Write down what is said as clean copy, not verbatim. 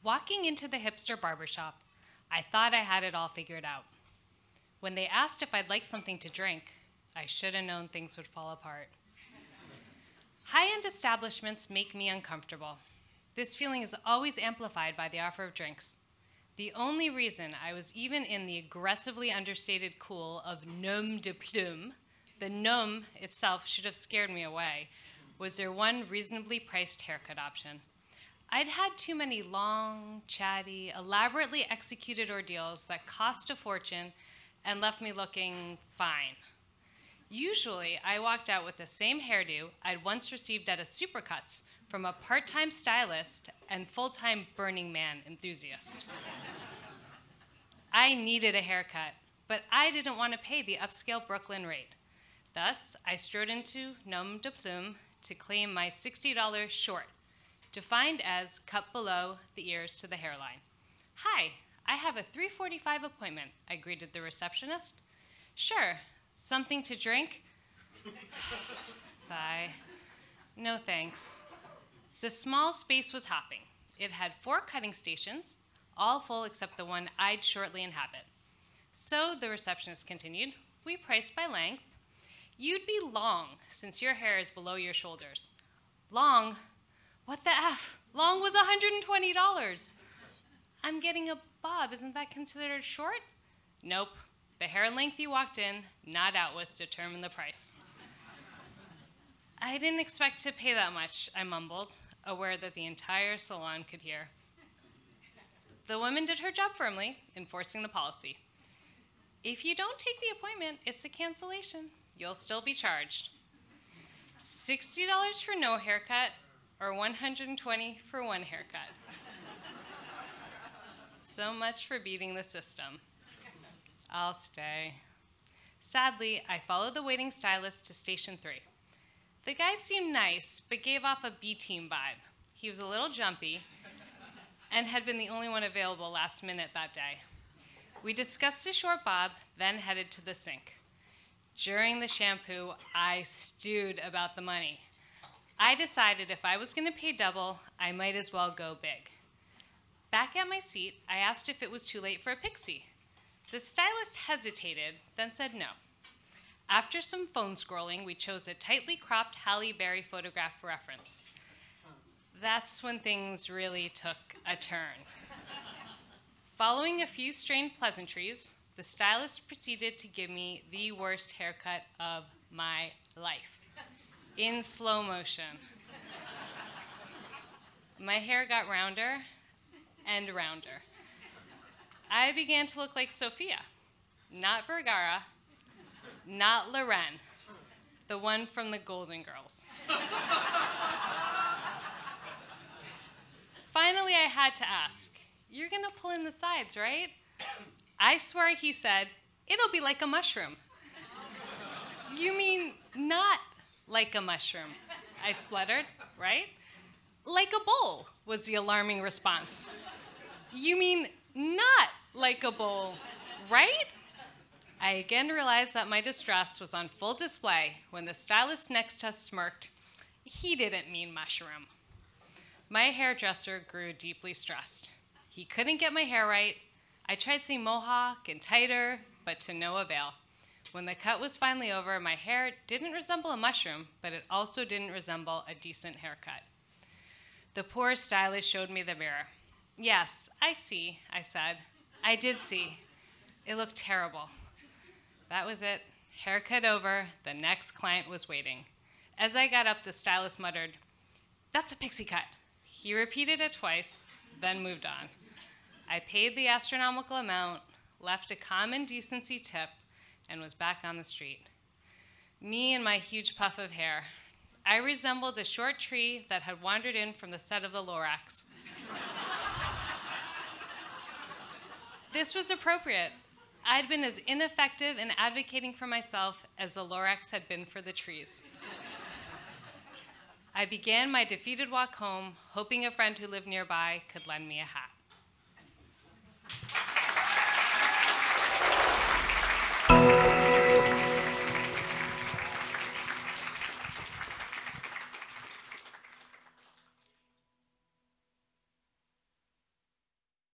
Walking into the hipster barbershop, I thought I had it all figured out. When they asked if I'd like something to drink, I should have known things would fall apart. High-end establishments make me uncomfortable. This feeling is always amplified by the offer of drinks. The only reason I was even in the aggressively understated cool of nom de plume, the nom itself should have scared me away, was their one reasonably priced haircut option. I'd had too many long, chatty, elaborately executed ordeals that cost a fortune and left me looking fine. Usually, I walked out with the same hairdo I'd once received at a Supercuts from a part-time stylist and full-time Burning Man enthusiast. I needed a haircut, but I didn't want to pay the upscale Brooklyn rate. Thus, I strode into Nom de Plume to claim my $60 short, defined as cut below the ears to the hairline. "Hi, I have a 3:45 appointment," I greeted the receptionist. "Sure, something to drink?" Sigh. No thanks. The small space was hopping. It had 4 cutting stations, all full except the one I'd shortly inhabit. So the receptionist continued, "We priced by length. You'd be long, since your hair is below your shoulders." Long? What the F? Long was $120. I'm getting a bob. Isn't that considered short? Nope. The hair length you walked in, not out with, determined the price. I didn't expect to pay that much, I mumbled, aware that the entire salon could hear. The woman did her job firmly, enforcing the policy. "If you don't take the appointment, it's a cancellation. You'll still be charged. $60 for no haircut, or $120 for one haircut." So much for beating the system. I'll stay. Sadly, I followed the waiting stylist to station 3. The guy seemed nice, but gave off a B-team vibe. He was a little jumpy and had been the only one available last minute that day. We discussed a short bob, then headed to the sink. During the shampoo, I stewed about the money. I decided if I was going to pay double, I might as well go big. Back at my seat, I asked if it was too late for a pixie. The stylist hesitated, then said no. After some phone scrolling, we chose a tightly cropped Halle Berry photograph for reference. That's when things really took a turn. Following a few strained pleasantries, the stylist proceeded to give me the worst haircut of my life, in slow motion. My hair got rounder and rounder. I began to look like Sophia, not Vergara, not Loren, the one from the Golden Girls. Finally, I had to ask, "You're gonna pull in the sides, right?" I swear he said, "It'll be like a mushroom." "You mean not like a mushroom?" I spluttered, "right?" "Like a bowl," was the alarming response. "You mean not like a bowl, right?" I again realized that my distress was on full display when the stylist next to us smirked. He didn't mean mushroom. My hairdresser grew deeply stressed. He couldn't get my hair right. I tried saying mohawk and tighter, but to no avail. When the cut was finally over, my hair didn't resemble a mushroom, but it also didn't resemble a decent haircut. The poor stylist showed me the mirror. "Yes, I see," I said. I did see. It looked terrible. That was it. Haircut over. The next client was waiting. As I got up, the stylist muttered, "That's a pixie cut." He repeated it twice, then moved on. I paid the astronomical amount, left a common decency tip, and was back on the street. Me and my huge puff of hair. I resembled a short tree that had wandered in from the set of the Lorax. This was appropriate. I'd been as ineffective in advocating for myself as the Lorax had been for the trees. I began my defeated walk home, hoping a friend who lived nearby could lend me a hat.